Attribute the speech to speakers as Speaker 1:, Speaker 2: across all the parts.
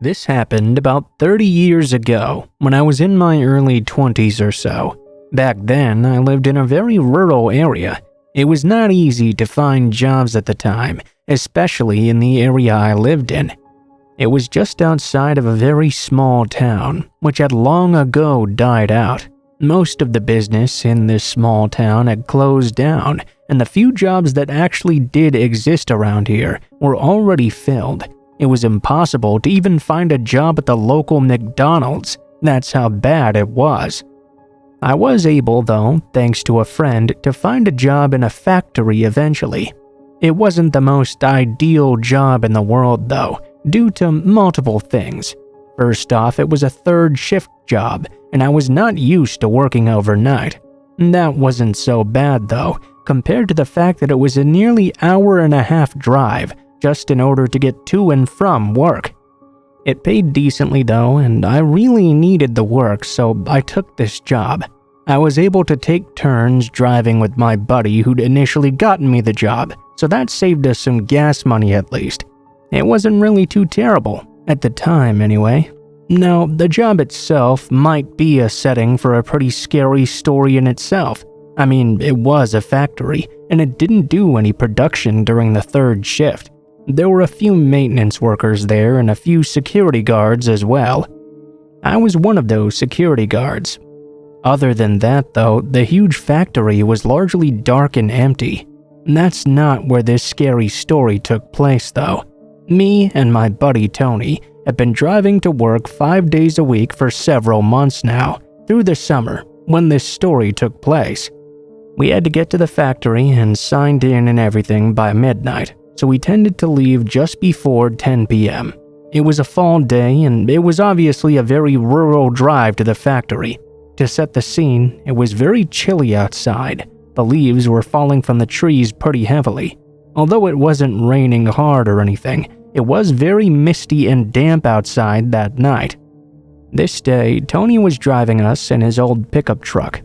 Speaker 1: This happened about 30 years ago, when I was in my early 20s or so. Back then, I lived in a very rural area. It was not easy to find jobs at the time, especially in the area I lived in. It was just outside of a very small town, which had long ago died out. Most of the business in this small town had closed down, and the few jobs that actually did exist around here were already filled. It was impossible to even find a job at the local McDonald's. That's how bad it was. I was able, though, thanks to a friend, to find a job in a factory eventually. It wasn't the most ideal job in the world, though, due to multiple things. First off, it was a third shift job, and I was not used to working overnight. That wasn't so bad, though, compared to the fact that it was a nearly hour-and-a-half drive just in order to get to and from work. It paid decently though, and I really needed the work, so I took this job. I was able to take turns driving with my buddy who'd initially gotten me the job, so that saved us some gas money at least. It wasn't really too terrible, at the time anyway. Now, the job itself might be a setting for a pretty scary story in itself. I mean, it was a factory, and it didn't do any production during the third shift. There were a few maintenance workers there and a few security guards as well. I was one of those security guards. Other than that though, the huge factory was largely dark and empty. That's not where this scary story took place though. Me and my buddy Tony had been driving to work 5 days a week for several months now, through the summer, when this story took place. We had to get to the factory and signed in and everything by midnight, so we tended to leave just before 10 p.m. It was a fall day, and it was obviously a very rural drive to the factory. To set the scene, it was very chilly outside. The leaves were falling from the trees pretty heavily. Although it wasn't raining hard or anything, it was very misty and damp outside that night. This day, Tony was driving us in his old pickup truck.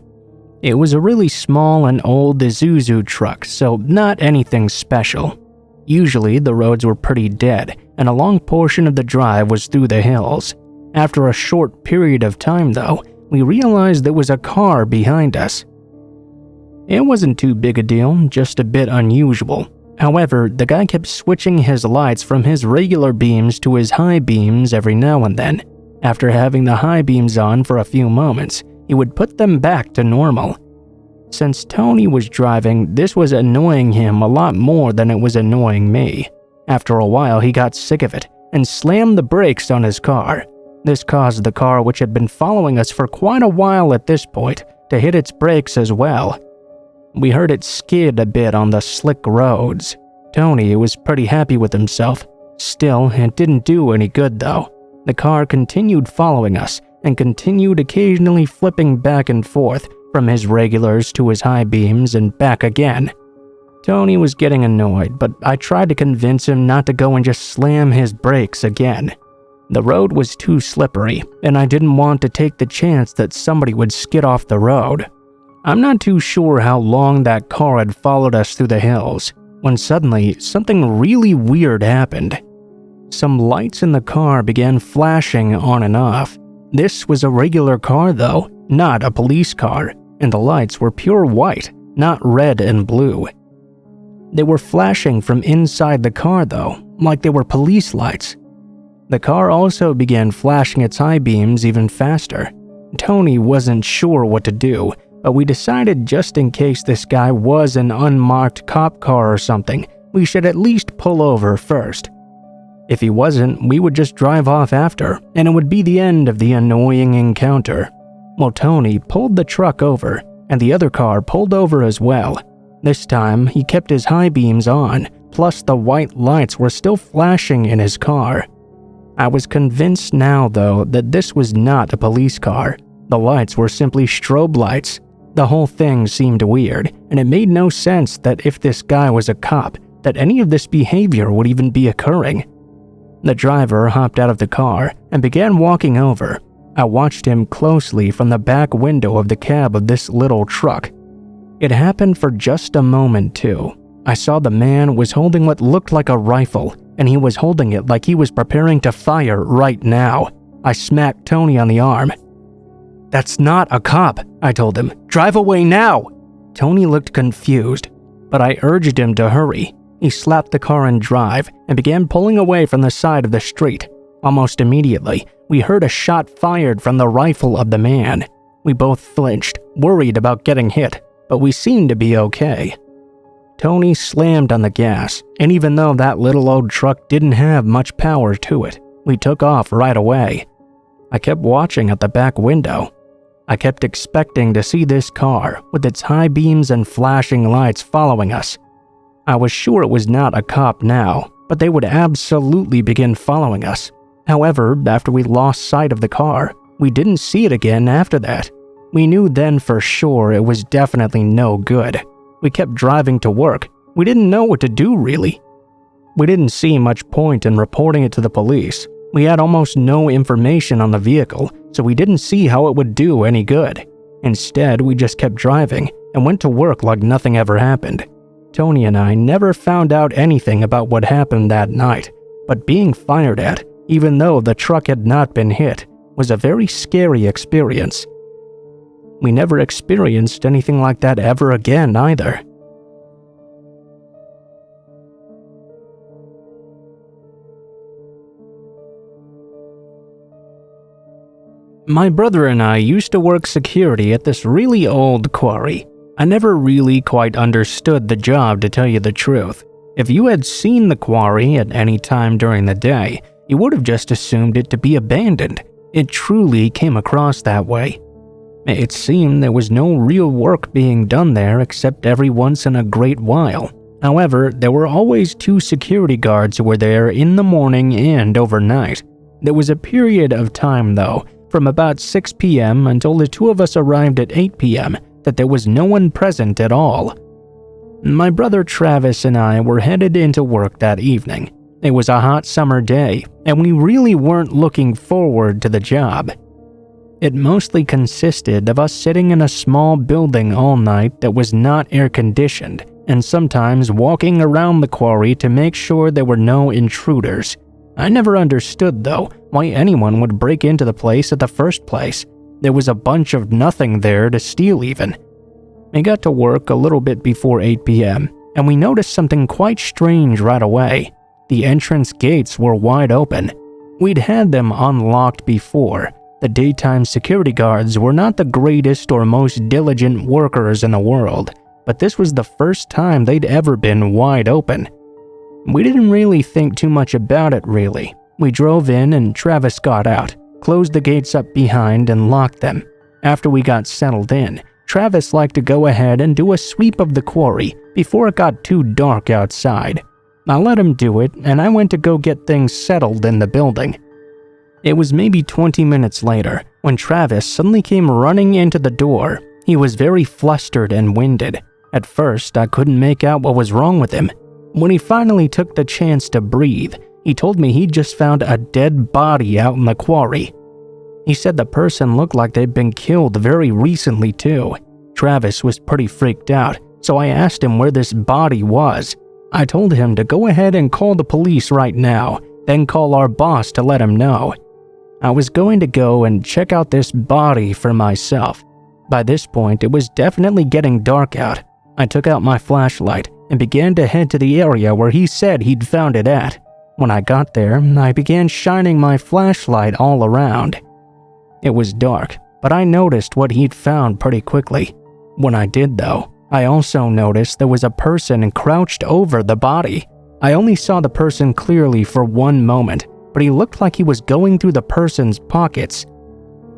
Speaker 1: It was a really small and old Isuzu truck, so not anything special. Usually, the roads were pretty dead, and a long portion of the drive was through the hills. After a short period of time, though, we realized there was a car behind us. It wasn't too big a deal, just a bit unusual. However, the guy kept switching his lights from his regular beams to his high beams every now and then. After having the high beams on for a few moments, he would put them back to normal. Since Tony was driving, this was annoying him a lot more than it was annoying me. After a while, he got sick of it and slammed the brakes on his car. This caused the car, which had been following us for quite a while at this point, to hit its brakes as well. We heard it skid a bit on the slick roads. Tony was pretty happy with himself. Still, it didn't do any good though. The car continued following us and continued occasionally flipping back and forth from his regulars to his high beams and back again. Tony was getting annoyed, but I tried to convince him not to go and just slam his brakes again. The road was too slippery, and I didn't want to take the chance that somebody would skid off the road. I'm not too sure how long that car had followed us through the hills, when suddenly something really weird happened. Some lights in the car began flashing on and off. This was a regular car though, not a police car, and the lights were pure white, not red and blue. They were flashing from inside the car though, like they were police lights. The car also began flashing its high beams even faster. Tony wasn't sure what to do, but we decided just in case this guy was an unmarked cop car or something, we should at least pull over first. If he wasn't, we would just drive off after, and it would be the end of the annoying encounter. Well, Tony pulled the truck over, and the other car pulled over as well. This time, he kept his high beams on, plus the white lights were still flashing in his car. I was convinced now, though, that this was not a police car. The lights were simply strobe lights. The whole thing seemed weird, and it made no sense that if this guy was a cop, that any of this behavior would even be occurring. The driver hopped out of the car and began walking over. I watched him closely from the back window of the cab of this little truck. It happened for just a moment too. I saw the man was holding what looked like a rifle, and he was holding it like he was preparing to fire right now. I smacked Tony on the arm. "That's not a cop," I told him. "Drive away now!" Tony looked confused, but I urged him to hurry. He slapped the car in drive and began pulling away from the side of the street. Almost immediately, we heard a shot fired from the rifle of the man. We both flinched, worried about getting hit, but we seemed to be okay. Tony slammed on the gas, and even though that little old truck didn't have much power to it, we took off right away. I kept watching at the back window. I kept expecting to see this car with its high beams and flashing lights following us. I was sure it was not a cop now, but they would absolutely begin following us. However, after we lost sight of the car, we didn't see it again after that. We knew then for sure it was definitely no good. We kept driving to work. We didn't know what to do really. We didn't see much point in reporting it to the police. We had almost no information on the vehicle, so we didn't see how it would do any good. Instead, we just kept driving and went to work like nothing ever happened. Tony and I never found out anything about what happened that night, but being fired at, even though the truck had not been hit, was a very scary experience. We never experienced anything like that ever again either. My brother and I used to work security at this really old quarry. I never really quite understood the job, to tell you the truth. If you had seen the quarry at any time during the day, you would have just assumed it to be abandoned. It truly came across that way. It seemed there was no real work being done there except every once in a great while. However, there were always 2 security guards who were there in the morning and overnight. There was a period of time, though, from about 6 p.m. until the 2 of us arrived at 8 p.m., that there was no one present at all. My brother Travis and I were headed into work that evening. It was a hot summer day, and we really weren't looking forward to the job. It mostly consisted of us sitting in a small building all night that was not air-conditioned, and sometimes walking around the quarry to make sure there were no intruders. I never understood, though, why anyone would break into the place at the first place. There was a bunch of nothing there to steal even. We got to work a little bit before 8 p.m., and we noticed something quite strange right away. The entrance gates were wide open. We'd had them unlocked before. The daytime security guards were not the greatest or most diligent workers in the world, but this was the first time they'd ever been wide open. We didn't really think too much about it, really. We drove in and Travis got out, closed the gates up behind and locked them. After we got settled in, Travis liked to go ahead and do a sweep of the quarry before it got too dark outside. I let him do it, and I went to go get things settled in the building. It was maybe 20 minutes later when Travis suddenly came running into the door. He was very flustered and winded. At first, I couldn't make out what was wrong with him. When he finally took the chance to breathe, he told me he'd just found a dead body out in the quarry. He said the person looked like they'd been killed very recently too. Travis was pretty freaked out, so I asked him where this body was. I told him to go ahead and call the police right now, then call our boss to let him know. I was going to go and check out this body for myself. By this point, it was definitely getting dark out. I took out my flashlight and began to head to the area where he said he'd found it at. When I got there, I began shining my flashlight all around. It was dark, but I noticed what he'd found pretty quickly. When I did, though, I also noticed there was a person crouched over the body. I only saw the person clearly for one moment, but he looked like he was going through the person's pockets.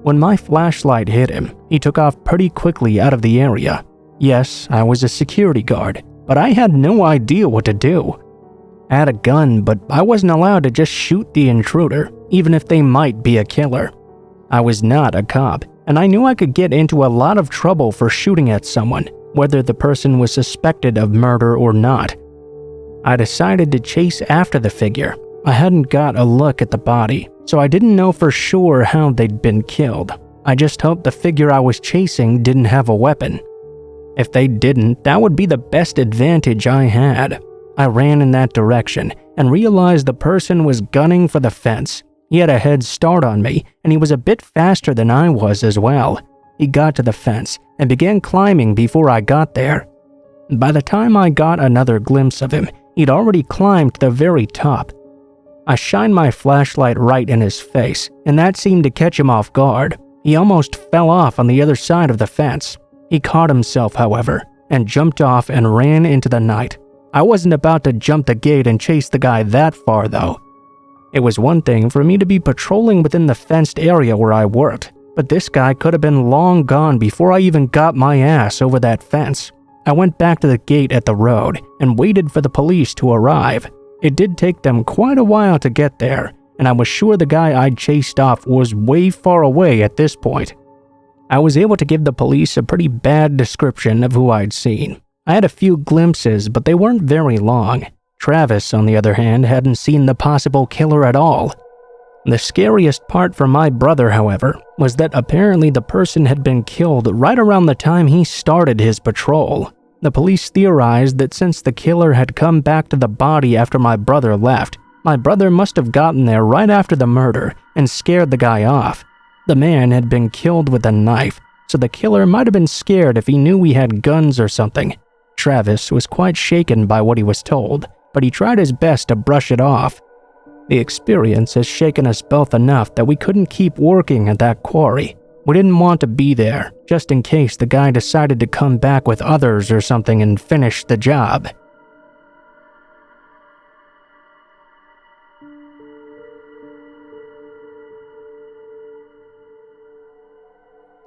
Speaker 1: When my flashlight hit him, he took off pretty quickly out of the area. Yes, I was a security guard, but I had no idea what to do. I had a gun, but I wasn't allowed to just shoot the intruder, even if they might be a killer. I was not a cop, and I knew I could get into a lot of trouble for shooting at someone, whether the person was suspected of murder or not. I decided to chase after the figure. I hadn't got a look at the body, so I didn't know for sure how they'd been killed. I just hoped the figure I was chasing didn't have a weapon. If they didn't, that would be the best advantage I had. I ran in that direction and realized the person was gunning for the fence. He had a head start on me, and he was a bit faster than I was as well. He got to the fence and began climbing before I got there. By the time I got another glimpse of him, he'd already climbed to the very top. I shined my flashlight right in his face, and that seemed to catch him off guard. He almost fell off on the other side of the fence. He caught himself, however, and jumped off and ran into the night. I wasn't about to jump the gate and chase the guy that far, though. It was one thing for me to be patrolling within the fenced area where I worked, but this guy could have been long gone before I even got my ass over that fence. I went back to the gate at the road and waited for the police to arrive. It did take them quite a while to get there, and I was sure the guy I'd chased off was way far away at this point. I was able to give the police a pretty bad description of who I'd seen. I had a few glimpses, but they weren't very long. Travis, on the other hand, hadn't seen the possible killer at all. The scariest part for my brother, however, was that apparently the person had been killed right around the time he started his patrol. The police theorized that since the killer had come back to the body after my brother left, my brother must have gotten there right after the murder and scared the guy off. The man had been killed with a knife, so the killer might have been scared if he knew we had guns or something. Travis was quite shaken by what he was told, but he tried his best to brush it off. The experience has shaken us both enough that we couldn't keep working at that quarry. We didn't want to be there, just in case the guy decided to come back with others or something and finish the job.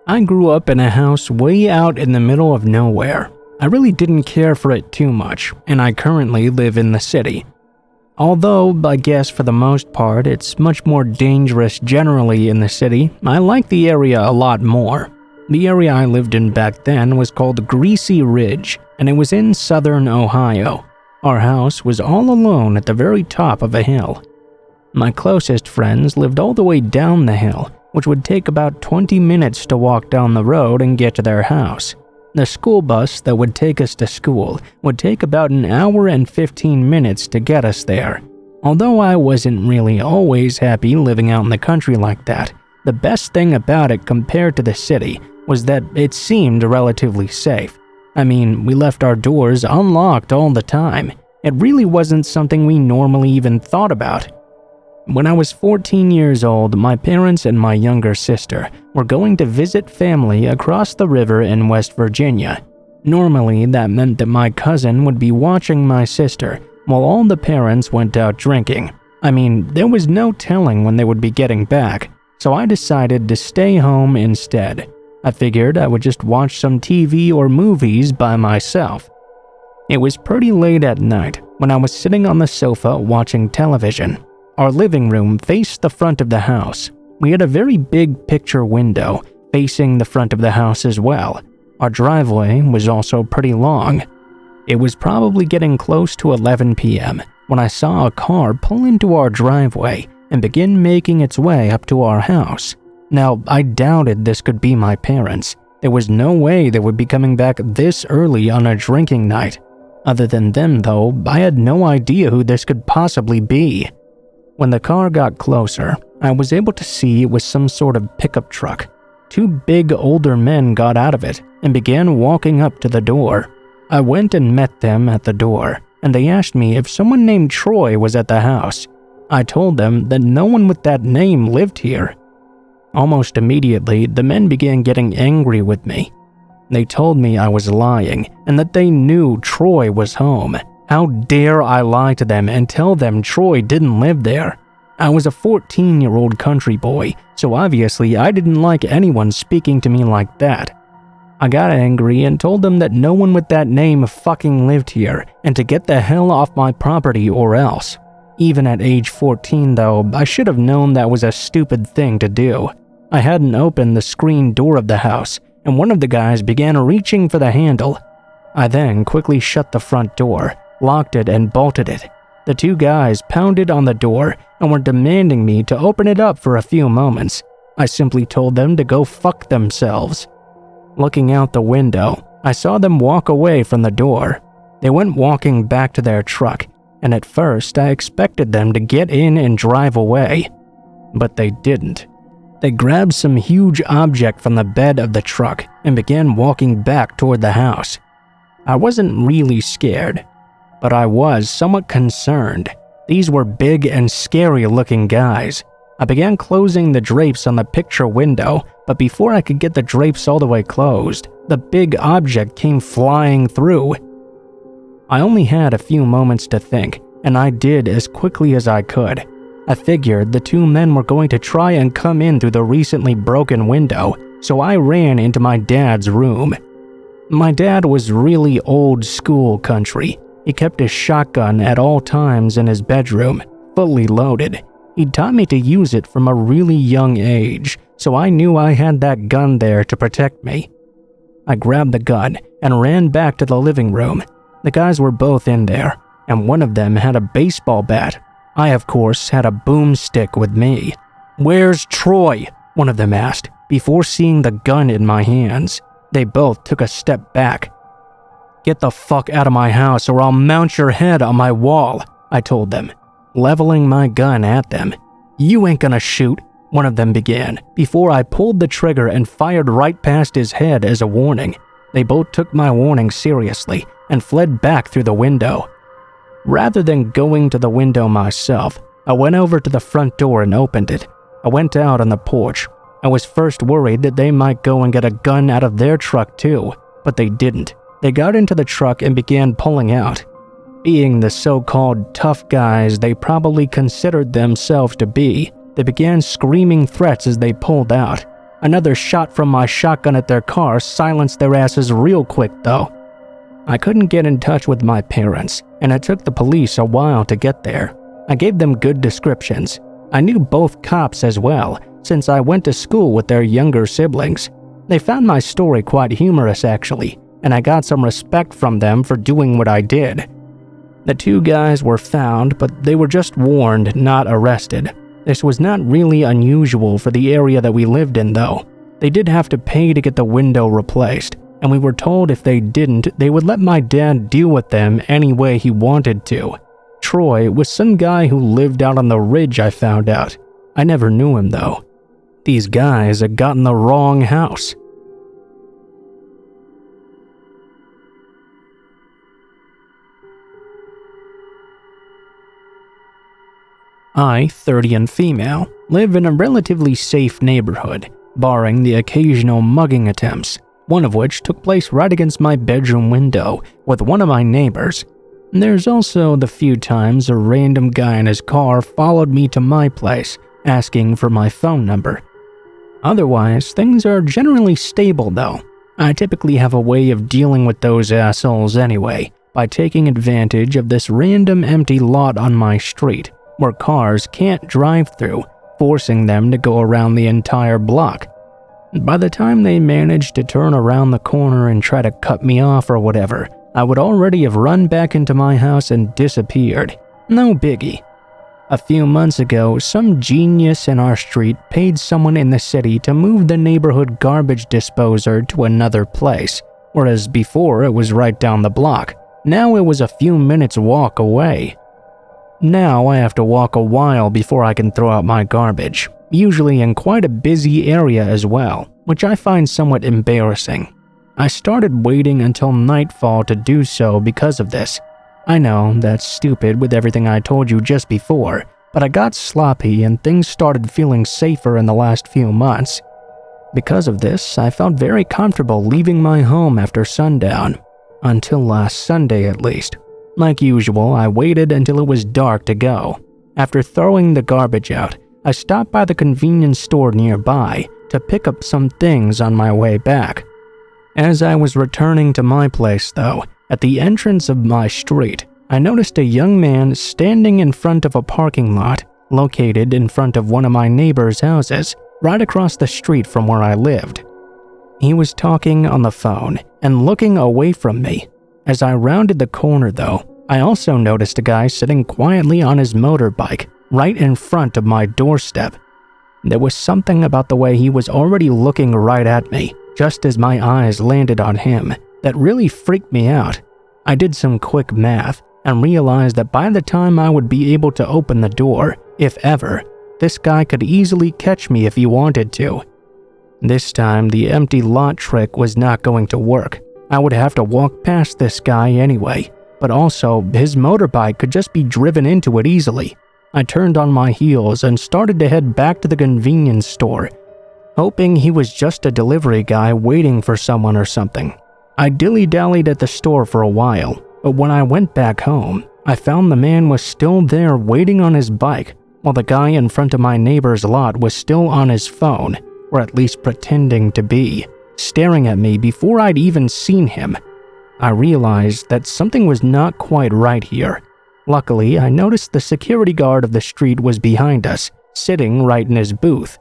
Speaker 1: I grew up in a house way out in the middle of nowhere. I really didn't care for it too much, and I currently live in the city. Although, I guess for the most part, it's much more dangerous generally in the city, I like the area a lot more. The area I lived in back then was called Greasy Ridge, and it was in southern Ohio. Our house was all alone at the very top of a hill. My closest friends lived all the way down the hill, which would take about 20 minutes to walk down the road and get to their house. The school bus that would take us to school would take about an hour and 15 minutes to get us there. Although I wasn't really always happy living out in the country like that, the best thing about it compared to the city was that it seemed relatively safe. I mean, we left our doors unlocked all the time. It really wasn't something we normally even thought about. When I was 14 years old, my parents and my younger sister were going to visit family across the river in West Virginia. Normally, that meant that my cousin would be watching my sister while all the parents went out drinking. I mean, there was no telling when they would be getting back, so I decided to stay home instead. I figured I would just watch some TV or movies by myself. It was pretty late at night when I was sitting on the sofa watching television. Our living room faced the front of the house. We had a very big picture window facing the front of the house as well. Our driveway was also pretty long. It was probably getting close to 11 p.m. when I saw a car pull into our driveway and begin making its way up to our house. Now, I doubted this could be my parents. There was no way they would be coming back this early on a drinking night. Other than them, though, I had no idea who this could possibly be. When the car got closer, I was able to see it was some sort of pickup truck. Two big older men got out of it and began walking up to the door. I went and met them at the door, and they asked me if someone named Troy was at the house. I told them that no one with that name lived here. Almost immediately, the men began getting angry with me. They told me I was lying and that they knew Troy was home. How dare I lie to them and tell them Troy didn't live there? I was a 14-year-old country boy, so obviously I didn't like anyone speaking to me like that. I got angry and told them that no one with that name fucking lived here and to get the hell off my property or else. Even at age 14 though, I should have known that was a stupid thing to do. I hadn't opened the screen door of the house, and one of the guys began reaching for the handle. I then quickly shut the front door, locked it and bolted it. The two guys pounded on the door and were demanding me to open it up for a few moments. I simply told them to go fuck themselves. Looking out the window, I saw them walk away from the door. They went walking back to their truck, and at first I expected them to get in and drive away. But they didn't. They grabbed some huge object from the bed of the truck and began walking back toward the house. I wasn't really scared, but I was somewhat concerned. These were big and scary-looking guys. I began closing the drapes on the picture window, but before I could get the drapes all the way closed, the big object came flying through. I only had a few moments to think, and I did as quickly as I could. I figured the two men were going to try and come in through the recently broken window, so I ran into my dad's room. My dad was really old school country. He kept his shotgun at all times in his bedroom, fully loaded. He'd taught me to use it from a really young age, so I knew I had that gun there to protect me. I grabbed the gun and ran back to the living room. The guys were both in there, and one of them had a baseball bat. I, of course, had a boomstick with me. "Where's Troy?" one of them asked, before seeing the gun in my hands. They both took a step back. "Get the fuck out of my house or I'll mount your head on my wall," I told them, leveling my gun at them. "You ain't gonna shoot," one of them began, before I pulled the trigger and fired right past his head as a warning. They both took my warning seriously and fled back through the window. Rather than going to the window myself, I went over to the front door and opened it. I went out on the porch. I was first worried that they might go and get a gun out of their truck too, but they didn't. They got into the truck and began pulling out. Being the so-called tough guys they probably considered themselves to be, they began screaming threats as they pulled out. Another shot from my shotgun at their car silenced their asses real quick though. I couldn't get in touch with my parents, and it took the police a while to get there. I gave them good descriptions. I knew both cops as well, since I went to school with their younger siblings. They found my story quite humorous actually, and I got some respect from them for doing what I did. The two guys were found, but they were just warned, not arrested. This was not really unusual for the area that we lived in though. They did have to pay to get the window replaced, and we were told if they didn't, they would let my dad deal with them any way he wanted to. Troy was some guy who lived out on the ridge, I found out. I never knew him though. These guys had gotten the wrong house. I, 30 and female, live in a relatively safe neighborhood, barring the occasional mugging attempts, one of which took place right against my bedroom window with one of my neighbors. There's also the few times a random guy in his car followed me to my place, asking for my phone number. Otherwise, things are generally stable though. I typically have a way of dealing with those assholes anyway, by taking advantage of this random empty lot on my street, where cars can't drive through, forcing them to go around the entire block. By the time they managed to turn around the corner and try to cut me off or whatever, I would already have run back into my house and disappeared. No biggie. A few months ago, some genius in our street paid someone in the city to move the neighborhood garbage disposer to another place, whereas before it was right down the block. Now it was a few minutes walk away. Now I have to walk a while before I can throw out my garbage, usually in quite a busy area as well, which I find somewhat embarrassing. I started waiting until nightfall to do so because of this. I know that's stupid with everything I told you just before, but I got sloppy and things started feeling safer in the last few months. Because of this, I felt very comfortable leaving my home after sundown, until last Sunday at least. Like usual, I waited until it was dark to go. After throwing the garbage out, I stopped by the convenience store nearby to pick up some things on my way back. As I was returning to my place though, at the entrance of my street, I noticed a young man standing in front of a parking lot located in front of one of my neighbor's houses, right across the street from where I lived. He was talking on the phone and looking away from me. As I rounded the corner though, I also noticed a guy sitting quietly on his motorbike right in front of my doorstep. There was something about the way he was already looking right at me, just as my eyes landed on him, that really freaked me out. I did some quick math and realized that by the time I would be able to open the door, if ever, this guy could easily catch me if he wanted to. This time, the empty lot trick was not going to work. I would have to walk past this guy anyway, but also his motorbike could just be driven into it easily. I turned on my heels and started to head back to the convenience store, hoping he was just a delivery guy waiting for someone or something. I dilly-dallied at the store for a while, but when I went back home, I found the man was still there waiting on his bike, while the guy in front of my neighbor's lot was still on his phone, or at least pretending to be, staring at me before I'd even seen him. I realized that something was not quite right here. Luckily, I noticed the security guard of the street was behind us, sitting right in his booth.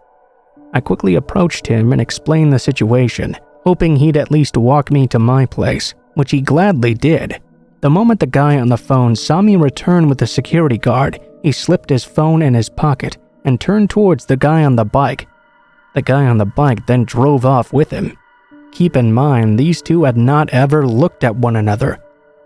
Speaker 1: I quickly approached him and explained the situation, hoping he'd at least walk me to my place, which he gladly did. The moment the guy on the phone saw me return with the security guard, he slipped his phone in his pocket and turned towards the guy on the bike. The guy on the bike then drove off with him. Keep in mind, these two had not ever looked at one another,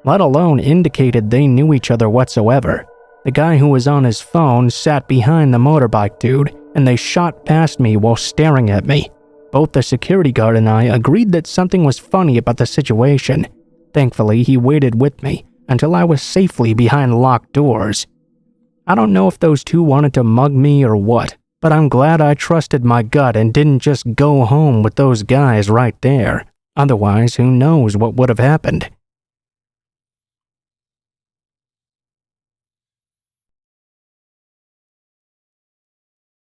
Speaker 1: let alone indicated they knew each other whatsoever. The guy who was on his phone sat behind the motorbike dude, and they shot past me while staring at me. Both the security guard and I agreed that something was funny about the situation. Thankfully, he waited with me until I was safely behind locked doors. I don't know if those two wanted to mug me or what, but I'm glad I trusted my gut and didn't just go home with those guys right there. Otherwise, who knows what would have happened.